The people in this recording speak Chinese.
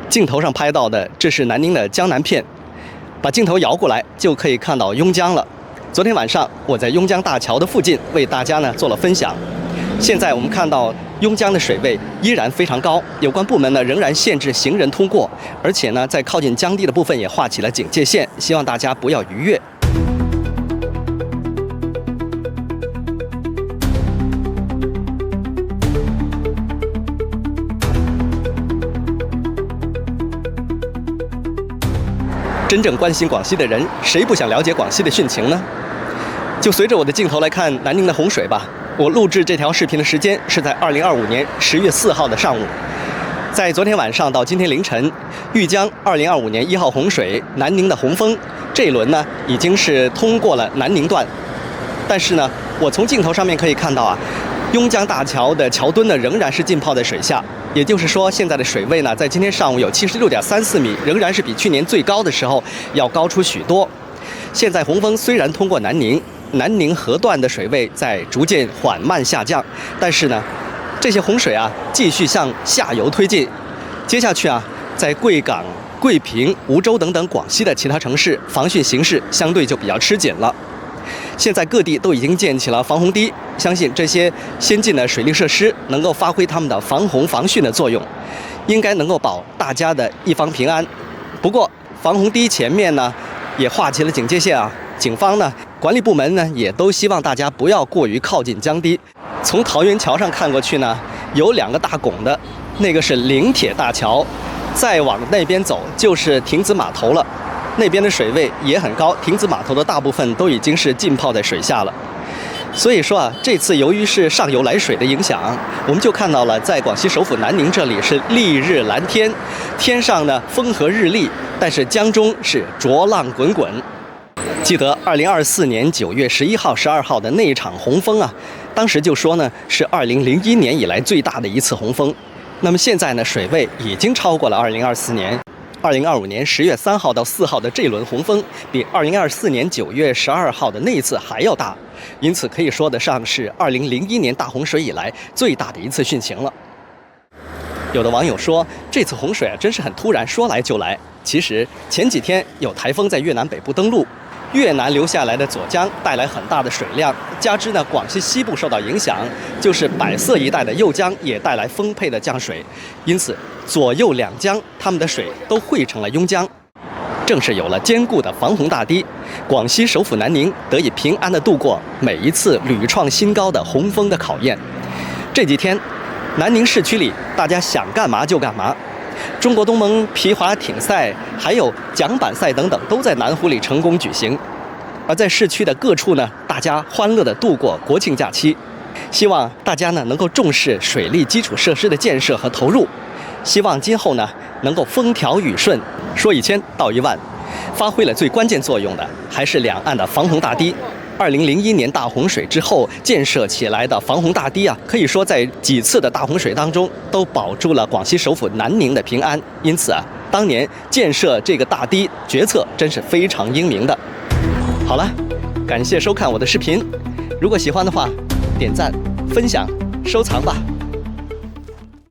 镜头上拍到的，这是南宁的江南片。把镜头摇过来，就可以看到邕江了。昨天晚上，我在邕江大桥的附近为大家呢做了分享。现在我们看到邕江的水位依然非常高，有关部门呢仍然限制行人通过，而且呢在靠近江堤的部分也画起了警戒线，希望大家不要逾越。真正关心广西的人，谁不想了解广西的汛情呢？就随着我的镜头来看南宁的洪水吧。我录制这条视频的时间是在2025年10月4号的上午。在昨天晚上到今天凌晨，豫江2025年1号洪水南宁的洪峰这一轮呢已经是通过了南宁段，但是呢，我从镜头上面可以看到邕江大桥的桥墩呢仍然是浸泡在水下。也就是说，现在的水位呢，在今天上午有76.34米，仍然是比去年最高的时候要高出许多。现在洪峰虽然通过南宁河段的水位在逐渐缓慢下降，但是呢，这些洪水继续向下游推进。接下去在贵港、贵平、梧州等等广西的其他城市，防汛形势相对就比较吃紧了。现在各地都已经建起了防洪堤，相信这些先进的水利设施能够发挥他们的防洪防汛的作用，应该能够保大家的一方平安。不过防洪堤前面呢也画起了警戒线警方呢管理部门呢也都希望大家不要过于靠近江堤。从桃园桥上看过去呢，有2个大拱的，那个是临铁大桥，再往那边走就是亭子码头了。那边的水位也很高，亭子码头的大部分都已经是浸泡在水下了。所以说这次由于是上游来水的影响，我们就看到了在广西首府南宁这里是丽日蓝天，天上呢风和日丽，但是江中是浊浪滚滚。记得2024年9月11号、12号的那一场洪峰当时就说呢是2001年以来最大的一次洪峰。那么现在呢，水位已经超过了2024年。2025年10月3号到4号的这轮洪峰，比2024年9月12号的那一次还要大，因此可以说得上是2001年大洪水以来最大的一次汛情了。有的网友说，这次洪水真是很突然，说来就来。其实前几天有台风在越南北部登陆，越南流下来的左江带来很大的水量，加之呢广西西部受到影响，就是百色一带的右江也带来丰沛的降水，因此左右两江它们的水都汇成了邕江。正是有了坚固的防洪大堤，广西首府南宁得以平安地度过每一次屡创新高的洪峰的考验。这几天南宁市区里大家想干嘛就干嘛，中国东盟皮划艇赛还有桨板赛等等都在南湖里成功举行。而在市区的各处呢，大家欢乐地度过国庆假期。希望大家呢能够重视水利基础设施的建设和投入，希望今后呢能够风调雨顺。说1000道1万，发挥了最关键作用的还是两岸的防洪大堤。2001年大洪水之后建设起来的防洪大堤可以说在几次的大洪水当中都保住了广西首府南宁的平安。因此当年建设这个大堤决策真是非常英明的。好了，感谢收看我的视频，如果喜欢的话，点赞、分享、收藏吧。